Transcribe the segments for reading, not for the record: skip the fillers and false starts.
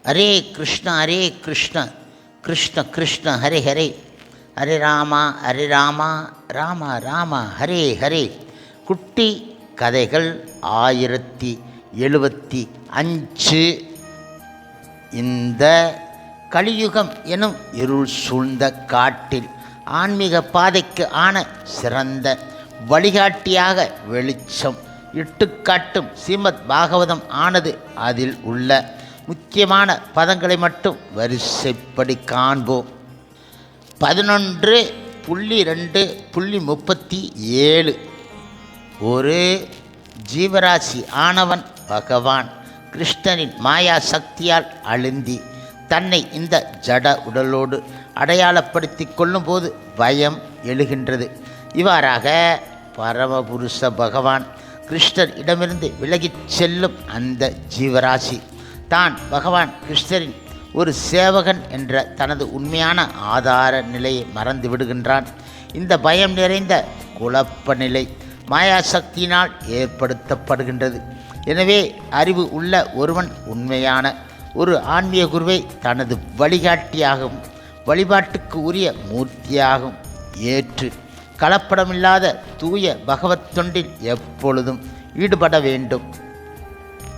ஹரே கிருஷ்ண கிருஷ்ண கிருஷ்ண ஹரே ஹரே, ஹரே ராமா ராம ராம ஹரே ஹரே. குட்டி கதைகள் 1075. இந்த கலியுகம் எனும் இருள் சூழ்ந்த காட்டில் ஆன்மீக பாதைக்கு ஆன சிறந்த வழிகாட்டியாக வெளிச்சம் இட்டுக்காட்டும் ஸ்ரீமத் பாகவதம் ஆனது. அதில் உள்ள முக்கியமான பதங்களை மட்டும் வரிசைப்படி காண்போம். 11.2.37. ஒரு ஜீவராசி ஆனவன் பகவான் கிருஷ்ணனின் மாயா சக்தியால் அழுந்தி தன்னை இந்த ஜட உடலோடு அடையாளப்படுத்தி கொள்ளும்போது பயம் எழுகின்றது. இவ்வாறாக பரமபுருஷ பகவான் கிருஷ்ணர் இடமிருந்து விலகிச் செல்லும் அந்த ஜீவராசி தான் பகவான் கிருஷ்ணரின் ஒரு சேவகன் என்ற தனது உண்மையான ஆதார நிலையை மறந்து விடுகின்றான். இந்த பயம் நிறைந்த குழப்ப நிலை மாயாசக்தியினால் ஏற்படுத்தப்படுகின்றது. எனவே அறிவு உள்ள ஒருவன் உண்மையான ஒரு ஆன்மீக குருவை தனது வழிகாட்டியாகவும் வழிபாட்டுக்கு உரிய மூர்த்தியாகவும் ஏற்று கலப்படமில்லாத தூய பகவத் தொண்டில் எப்பொழுதும் ஈடுபட வேண்டும்.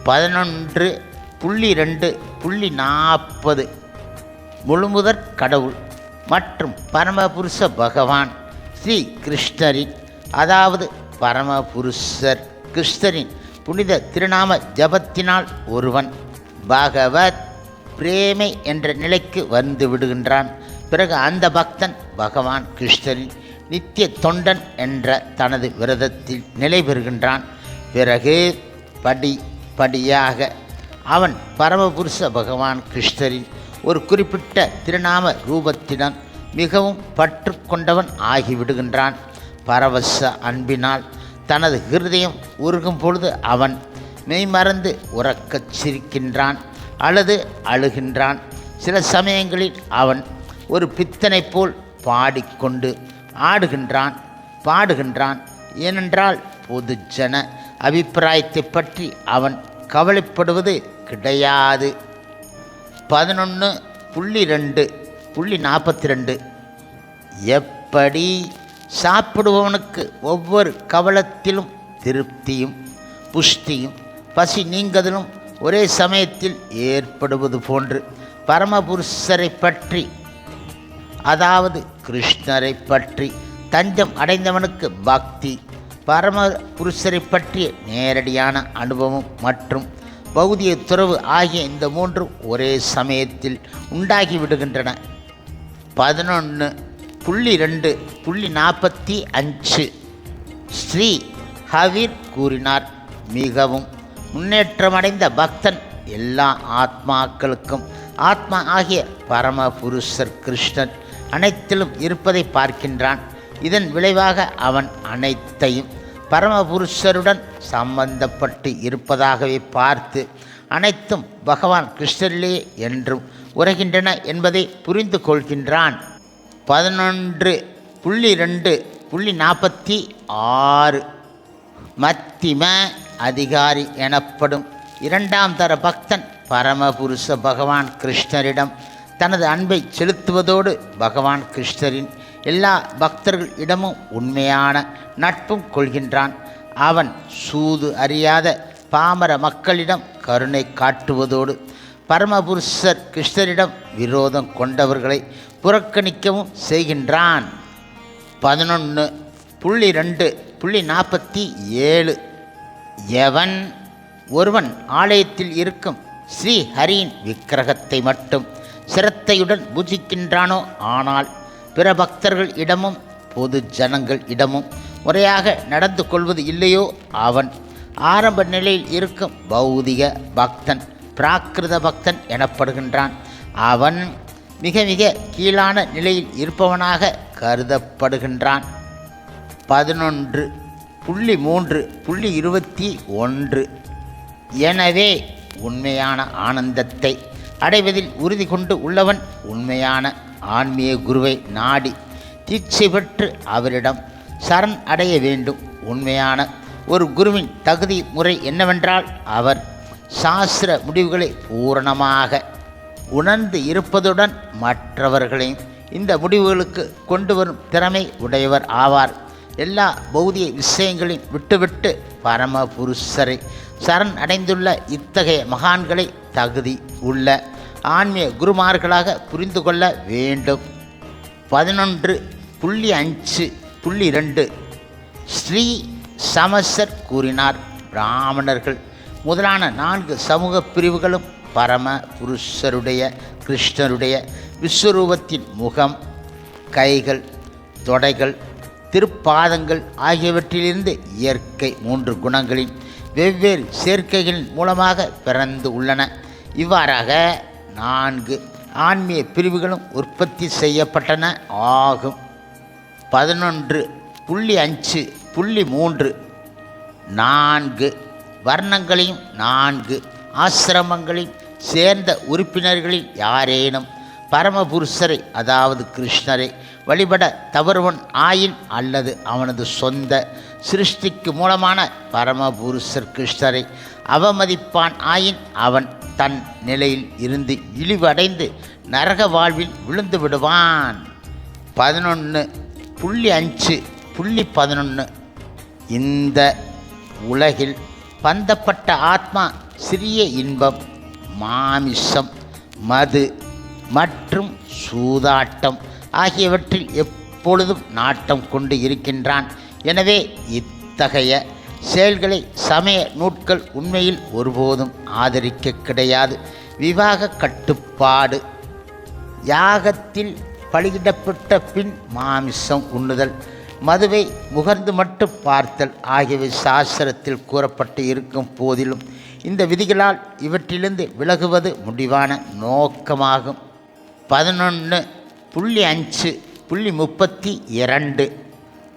11.2.40. முழுமுதற் கடவுள் மற்றும் பரமபுருஷ பகவான் ஸ்ரீ கிருஷ்ணரின், அதாவது பரமபுருஷர் கிருஷ்ணரின் புனித திருநாம ஜபத்தினால் ஒருவன் பகவத் பிரேமை என்ற நிலைக்கு வந்து விடுகின்றான். பிறகு அந்த பக்தன் பகவான் கிருஷ்ணரின் நித்திய தொண்டன் என்ற தனது விரதத்தில் நிலை பெறுகின்றான். பிறகு படிப்படியாக அவன் பரமபுருஷ பகவான் கிருஷ்ணரின் ஒரு குறிப்பிட்ட திருநாம ரூபத்திடம் மிகவும் பற்று கொண்டவன் ஆகிவிடுகின்றான். பரவச அன்பினால் தனது ஹிருதயம் உருகும் பொழுது அவன் மெய்மறந்து உறக்கச் சிரிக்கின்றான் அல்லது அழுகின்றான். சில சமயங்களில் அவன் ஒரு பித்தனை போல் பாடிக்கொண்டு பாடுகின்றான். ஏனென்றால் பொதுஜன அபிப்பிராயத்தை பற்றி அவன் கவலைப்படுவது கிடையாது. 11.2.42. எப்படி சாப்பிடுபவனுக்கு ஒவ்வொரு கவலத்திலும் திருப்தியும் புஷ்டியும் பசி நீங்குதலும் ஒரே சமயத்தில் ஏற்படுவது போன்று பரமபுருஷரை பற்றி, அதாவது கிருஷ்ணரை பற்றி தஞ்சம் அடைந்தவனுக்கு பக்தி, பரமபுருஷரை பற்றிய நேரடியான அனுபவம் மற்றும் பௌதிக துறவு ஆகிய இந்த மூன்றும் ஒரே சமயத்தில் உண்டாகிவிடுகின்றன. 11.2.45. ஸ்ரீ ஹவீர் கூறினார், மிகவும் முன்னேற்றமடைந்த பக்தன் எல்லா ஆத்மாக்களுக்கும் ஆத்மா ஆகிய பரமபுருஷர் கிருஷ்ணன் அனைத்திலும் இருப்பதை பார்க்கின்றான். இதன் விளைவாக அவன் அனைத்தையும் பரமபுருஷருடன் சம்பந்தப்பட்டு இருப்பதாகவே பார்த்து அனைத்தும் பகவான் கிருஷ்ணரிலே என்றும் உரைகின்றன என்பதை புரிந்து கொள்கின்றான். 11.2.46. மத்திம அதிகாரி எனப்படும் இரண்டாம் தர பக்தன் பரமபுருஷ பகவான் கிருஷ்ணரிடம் தனது அன்பை செலுத்துவதோடு பகவான் கிருஷ்ணரின் எல்லா பக்தர்களிடமும் உண்மையான நட்பும் கொள்கின்றான். அவன் சூது அறியாத பாமர மக்களிடம் கருணை காட்டுவதோடு பரமபுருஷர் கிருஷ்ணரிடம் விரோதம் கொண்டவர்களை புறக்கணிக்கவும் செய்கின்றான். 11.2.47. எவன் ஒருவன் ஆலயத்தில் இருக்கும் ஸ்ரீ ஹரியின் விக்கிரகத்தை மட்டும் சிரத்தையுடன் பூஜிக்கின்றானோ, ஆனால் பிற பக்தர்கள் இடமும் பொது ஜனங்கள் இடமும் முறையாக நடந்து கொள்வது இல்லையோ, அவன் ஆரம்ப நிலையில் இருக்கும் பௌதிக பக்தன், பிராகிருத பக்தன் எனப்படுகின்றான். அவன் மிக மிக கீழான நிலையில் இருப்பவனாக கருதப்படுகின்றான். 11.3.21. எனவே உண்மையான ஆனந்தத்தை அடைவதில் உறுதி கொண்டு உள்ளவன் உண்மையான ஆன்மீக குருவை நாடி தீட்சை பெற்று அவரிடம் சரண் அடைய வேண்டும். உண்மையான ஒரு குருவின் தகுதி முறை என்னவென்றால், அவர் சாஸ்திர முடிவுகளை பூரணமாக உணர்ந்து இருப்பதுடன் மற்றவர்களையும் இந்த முடிவுகளுக்கு கொண்டு வரும் திறமை உடையவர் ஆவார். எல்லா பௌதிக விஷயங்களையும் விட்டுவிட்டு பரம புருஷரை சரண் அடைந்துள்ள இத்தகைய மகான்களை தகுதி உள்ள ஆன்மீக குருமார்களாக புரிந்து கொள்ள வேண்டும். 11.5.2 ஸ்ரீ சமசர் கூறினார், பிராமணர்கள் முதலான 4 சமூக பிரிவுகளும் பரம புருஷருடைய கிருஷ்ணருடைய விஸ்வரூபத்தின் முகம், கைகள், தொடைகள், திருப்பாதங்கள் ஆகியவற்றிலிருந்து இயற்கை 3 குணங்களின் வெவ்வேறு சேர்க்கைகளின் மூலமாக பிறந்து உள்ளன. இவ்வாறாக 4 ஆன்மீக பிரிவுகளும் உற்பத்தி செய்யப்பட்டன ஆகும். 11.5.3 4 வர்ணங்களையும் 4 ஆசிரமங்களையும் சேர்ந்த உறுப்பினர்களில் யாரேனும் பரமபுருஷரை அதாவது கிருஷ்ணரை வழிபட தவறுவன் ஆயின் அல்லது அவனது சொந்த சிருஷ்டிக்கு மூலமான பரமபுருஷர் கிருஷ்ணரை அவமதிப்பான் ஆயின் அவன் தன் நிலையில் இருந்து இழிவடைந்து நரக வாழ்வில் விழுந்து விடுவான். 11.5.11 இந்த உலகில் பந்தப்பட்ட ஆத்மா சிறிய இன்பம், மாமிசம், மது மற்றும் சூதாட்டம் ஆகியவற்றில் எப்பொழுதும் நாட்டம் கொண்டு இருக்கின்றான். எனவே இத்தகைய செயல்களை சமய நூட்கள் உண்மையில் ஒருபோதும் ஆதரிக்க கிடையாது. விவாக கட்டுப்பாடு, யாகத்தில் பலியிடப்பட்ட பின் மாமிசம் உண்ணுதல், மதுவை முகர்ந்து மட்டும் பார்த்தல் ஆகியவை சாஸ்திரத்தில் கூறப்பட்டு இருக்கும் போதிலும் இந்த விதிகளால் இவற்றிலிருந்து விலகுவது முடிவான நோக்கமாகும். 11.5.32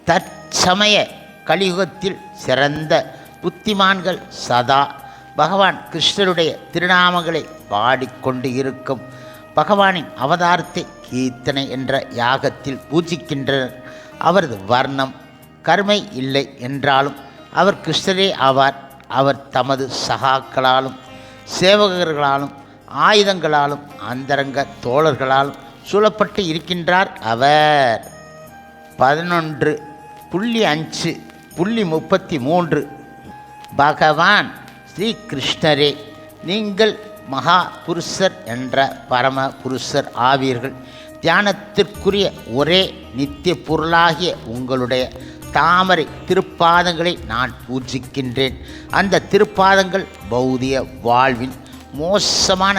தற்சமய கலியுகத்தில் சிறந்த புத்திமான்கள் சதா பகவான் கிருஷ்ணருடைய திருநாமங்களை பாடிக்கொண்டு இருக்கும் பகவானின் அவதாரத்தை கீர்த்தனை என்ற யாகத்தில் பூஜிக்கின்றனர். அவரது வர்ணம் கருமை இல்லை என்றாலும் அவர் கிருஷ்ணரே ஆவார். அவர் தமது சகாக்களாலும் சேவகர்களாலும் ஆயுதங்களாலும் அந்தரங்க தோழர்களாலும் சூழப்பட்டு இருக்கின்றார். அவர் 11.5.33 பகவான் ஸ்ரீ கிருஷ்ணரே, நீங்கள் மகா புருஷர் என்ற பரம புருஷர் ஆவீர்கள். தியானத்திற்குரிய ஒரே நித்திய பொருளாகிய உங்களுடைய தாமரை திருப்பாதங்களை நான் பூஜிக்கின்றேன். அந்த திருப்பாதங்கள் பௌதிக வாழ்வின் மோசமான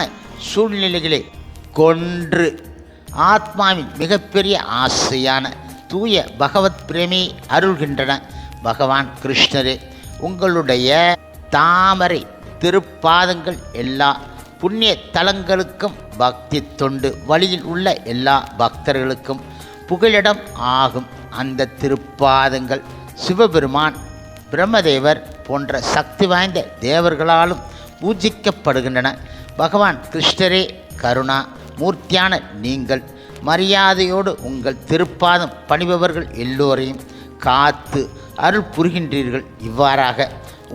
சூழ்நிலைகளை கொன்று ஆத்மாவின் மிகப்பெரிய ஆசையான தூய பகவத் பிரேமியை அருள்கின்றன. பகவான் கிருஷ்ணரே, உங்களுடைய தாமரை திருப்பாதங்கள் எல்லா புண்ணிய தலங்களுக்கும் பக்தி தொண்டு வழியில் உள்ள எல்லா பக்தர்களுக்கும் புகலிடம் ஆகும். அந்த திருப்பாதங்கள் சிவபெருமான், பிரம்மதேவர் போன்ற சக்தி வாய்ந்த தேவர்களாலும் பூஜிக்கப்படுகின்றன. பகவான் கிருஷ்ணரே, கருணா மூர்த்தியான நீங்கள் மரியாதையோடு உங்கள் திருப்பாதம் பணிபவர்கள் எல்லோரையும் காத்து அருள் புரிகின்றீர்கள். இவ்வாறாக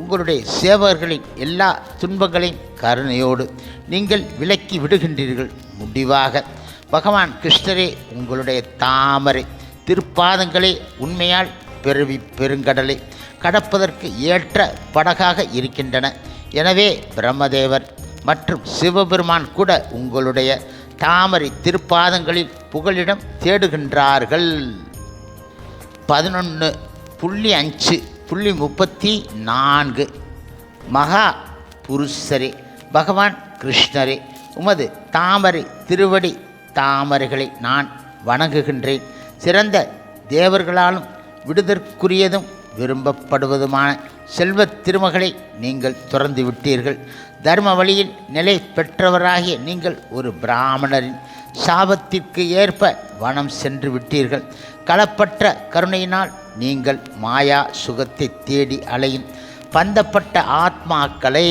உங்களுடைய சேவகர்களின் எல்லா துன்பங்களையும் கருணையோடு நீங்கள் விலக்கி விடுகின்றீர்கள். முடிவாக பகவான் கிருஷ்ணரே, உங்களுடைய தாமரை திருப்பாதங்களே உண்மையால் பெருவி பெருங்கடலை கடப்பதற்கு ஏற்ற படகாக இருக்கின்றன. எனவே பிரம்மதேவர் மற்றும் சிவபெருமான் கூட உங்களுடைய தாமரை திருப்பாதங்களில் புகலிடம் தேடுகின்றார்கள். 11.5.34 மகா புருஷரே, பகவான் கிருஷ்ணரே, உமது தாமரை திருவடி தாமரைகளை நான் வணங்குகின்றேன். சிறந்த தேவர்களாலும் விடுதற்குரியதும் விரும்பப்படுவதுமான செல்வத் திருமகளை நீங்கள் துறந்து விட்டீர்கள். தர்ம வழியில் நிலை பெற்றவராகிய நீங்கள் ஒரு பிராமணரின் சாபத்திற்கு ஏற்ப வனம் சென்று விட்டீர்கள். களப்பற்ற கருணையினால் நீங்கள் மாயா சுகத்தை தேடி அலையும் பந்தப்பட்ட ஆத்மாக்களை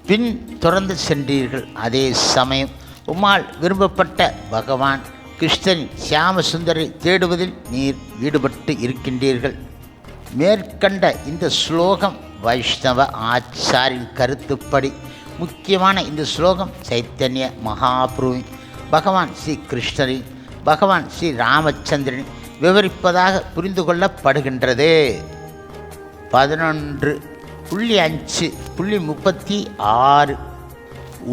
பின் தொடர்ந்து சென்றீர்கள். அதே சமயம் உம்மால் விரும்பப்பட்ட பகவான் கிருஷ்ணரின் சியாம சுந்தரை தேடுவதில் நீர் ஈடுபட்டு இருக்கின்றீர்கள். மேற்கண்ட இந்த ஸ்லோகம் வைஷ்ணவ ஆச்சாரின் கருத்துப்படி முக்கியமான இந்த ஸ்லோகம் சைத்தன்ய மகாபிரபுவின், பகவான் ஸ்ரீ கிருஷ்ணரின், பகவான் ஸ்ரீ ராமச்சந்திரன் விவரிப்பதாக புரிந்து கொள்ளப்படுகின்றது. 11.5.36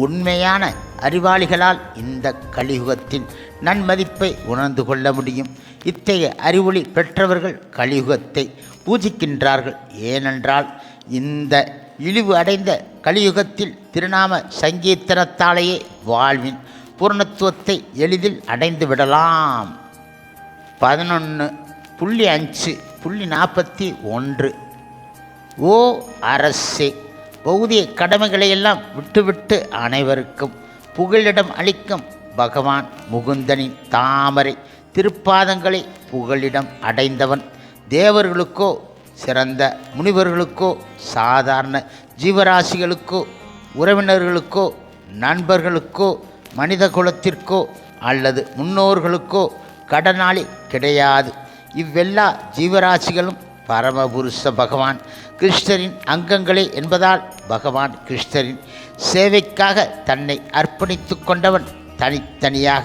உண்மையான அறிவாளிகளால் இந்த கலியுகத்தின் நன்மதிப்பை உணர்ந்து கொள்ள முடியும். இத்தகைய அறிவொளி பெற்றவர்கள் கலியுகத்தை பூஜிக்கின்றார்கள். ஏனென்றால் இந்த இழிவு அடைந்த கலியுகத்தில் திருநாம சங்கீர்த்தனத்தாலேயே வாழ்வின் பூர்ணத்துவத்தை எளிதில் அடைந்து விடலாம். 11.5.41 ஓ அரசே, பௌதிக கடமைகளையெல்லாம் விட்டுவிட்டு அனைவருக்கும் புகலிடம் அளிக்கும் பகவான் முகுந்தனின் தாமரை திருப்பாதங்களை புகலிடம் அடைந்தவன் தேவர்களுக்கோ, சிறந்த முனிவர்களுக்கோ, சாதாரண ஜீவராசிகளுக்கோ, உறவினர்களுக்கோ, நண்பர்களுக்கோ, மனித குலத்திற்கோ அல்லது முன்னோர்களுக்கோ கடனாளி கிடையாது. இவ்வெல்லா ஜீவராசிகளும் பரமபுருஷ பகவான் கிருஷ்ணரின் அங்கங்களே என்பதால் பகவான் கிருஷ்ணரின் சேவைக்காக தன்னை அர்ப்பணித்து கொண்டவன் தனித்தனியாக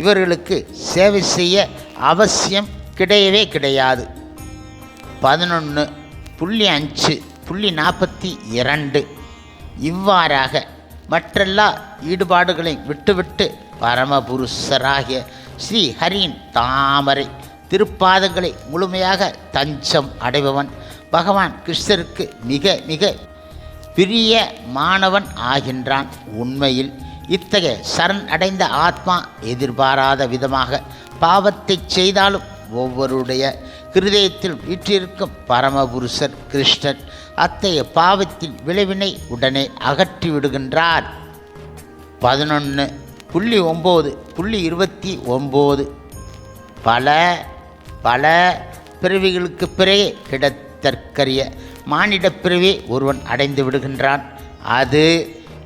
இவர்களுக்கு சேவை செய்ய அவசியம் கிடையவே கிடையாது. 11.5.42 இவ்வாறாக மற்றெல்லா ஈடுபாடுகளை விட்டுவிட்டு பரமபுருஷராகிய ஸ்ரீ ஹரியின் தாமரை திருப்பாதங்களை முழுமையாக தஞ்சம் அடைபவன் பகவான் கிருஷ்ணருக்கு மிக மிக பிரியமானவன் ஆகின்றான். உண்மையில் இத்தகைய சரண் அடைந்த ஆத்மா எதிர்பாராத விதமாக பாவத்தை செய்தாலும் ஒவ்வொருடைய ஹிருதயத்தில் வீற்றிருக்கும் பரமபுருஷர் கிருஷ்ணன் அத்தகைய பாவத்தின் விளைவினை உடனே அகற்றி விடுகின்றார். 11.9.29 பல பிறவிகளுக்கு பிறகே கிடைத்தற்கரிய மானிடப் பிறவியை ஒருவன் அடைந்து விடுகின்றான். அது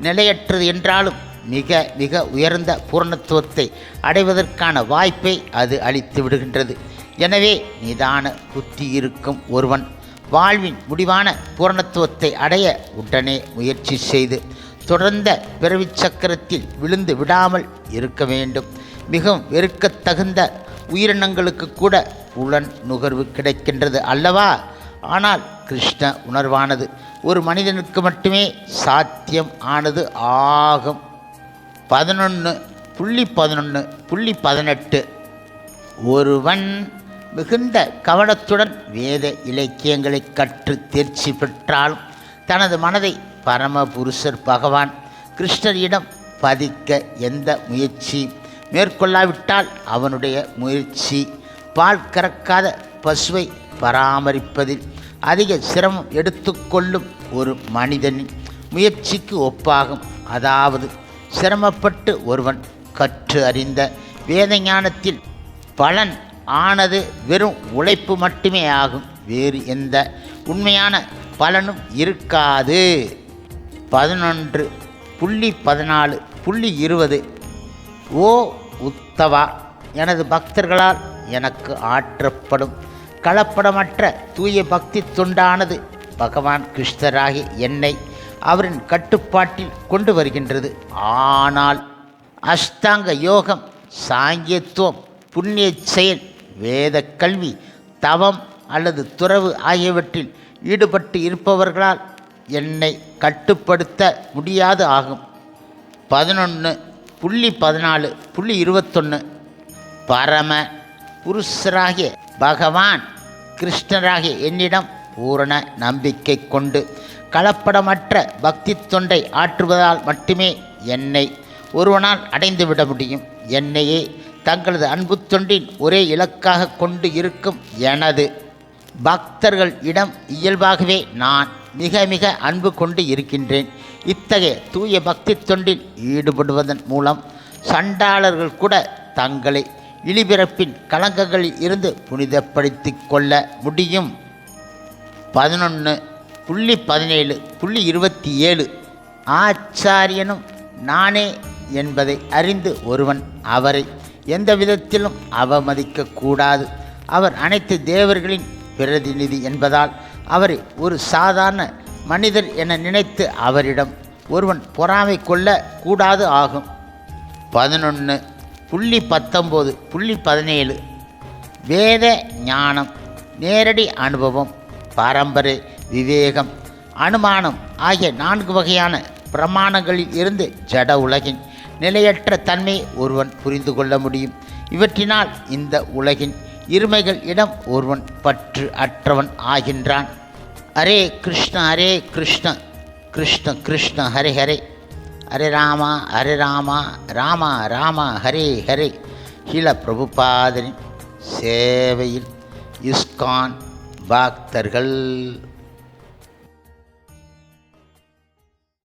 நிலையற்றது என்றாலும் மிக மிக உயர்ந்த பூர்ணத்துவத்தை அடைவதற்கான வாய்ப்பை அது அளித்து விடுகின்றது. எனவே நிதான புத்தி இருக்கும் ஒருவன் வாழ்வின் முடிவான பூரணத்துவத்தை அடைய உடனே முயற்சி செய்து தொடர்ந்த பிறவிச் சக்கரத்தில் விழுந்து விடாமல் இருக்க வேண்டும். மிகவும் வெறுக்கத்தகுந்த உயிரினங்களுக்கு கூட புலன் நுகர்வு கிடைக்கின்றது அல்லவா? ஆனால் கிருஷ்ண உணர்வானது ஒரு மனிதனுக்கு மட்டுமே சாத்தியம் ஆனது ஆகும். 11.11.18 ஒருவன் மிகுந்த கவனத்துடன் வேத இலக்கியங்களை கற்று தேர்ச்சி பெற்றாலும் தனது மனதை பரமபுருஷர் பகவான் கிருஷ்ணரிடம் பதிக்க எந்த முயற்சியும் மேற்கொள்ளாவிட்டால் அவனுடைய முயற்சி பால் கறக்காத பசுவை பராமரிப்பதில் அதிக சிரமம் எடுத்துக்கொள்ளும் ஒரு மனிதனின் முயற்சிக்கு ஒப்பாகும். அதாவது சிரமப்பட்டு ஒருவன் கற்று அறிந்த வேத ஞானத்தில் பலன் ஆனது வெறும் உழைப்பு மட்டுமே ஆகும். வேறு எந்த உண்மையான பலனும் இருக்காது. 11.14.20 ஓ உத்தவா, எனது பக்தர்களால் எனக்கு ஆற்றப்படும் கலப்படமற்ற தூய பக்தி தொண்டானது பகவான் கிருஷ்ணராகி என்னை அவரின் கட்டுப்பாட்டில் கொண்டு வருகின்றது. ஆனால் அஷ்டாங்க யோகம், சாங்கியத்துவம், புண்ணிய செயல், வேத கல்வி, தவம் அல்லது துறவு ஆகியவற்றில் ஈடுபட்டு இருப்பவர்களால் என்னை கட்டுப்படுத்த முடியாது ஆகும். 11.14.21 பரம புருஷராகிய பகவான் கிருஷ்ணராகிய என்னிடம் பூரண நம்பிக்கை கொண்டு கலப்படமற்ற பக்தி தொண்டை ஆற்றுவதால் மட்டுமே என்னை ஒருவனால் அடைந்துவிட முடியும். என்னையே தங்களது அன்பு தொண்டின் ஒரே இலக்காக கொண்டு இருக்கும் எனது பக்தர்கள் இடம் இயல்பாகவே நான் மிக மிக அன்பு கொண்டு இருக்கின்றேன். இத்தகைய தூய பக்தி தொண்டில் ஈடுபடுவதன் மூலம் சண்டாளர்கள் கூட தங்களை இழிபிறப்பின் கலங்கங்களில் இருந்து புனிதப்படுத்தி கொள்ள முடியும். 11.17.27 ஆச்சாரியனும் நானே என்பதை அறிந்து ஒருவன் அவரை எந்த விதத்திலும் அவமதிக்கக்கூடாது. அவர் அனைத்து தேவர்களின் பிரதிநிதி என்பதால் அவரை ஒரு சாதாரண மனிதர் என நினைத்து அவரிடம் ஒருவன் பொறாமை கொள்ள கூடாது ஆகும். 11.19.17 வேத ஞானம், நேரடி அனுபவம், பாரம்பரிய விவேகம், அனுமானம் ஆகிய 4 வகையான பிரமாணங்களில் இருந்து ஜட உலகின் நிலையற்ற தன்மையை ஒருவன் புரிந்து கொள்ள முடியும். இவற்றினால் இந்த உலகின் இருமைகள் இடம் ஒருவன் பற்று அற்றவன் ஆகின்றான். ஹரே கிருஷ்ண ஹரே கிருஷ்ண கிருஷ்ண கிருஷ்ண ஹரே ஹரே, ஹரே ராமா ராமா ராமா ஹரே ஹரே. ஸ்ரீல பிரபுபாதரின் சேவையில் இஸ்கான் பக்தர்கள்.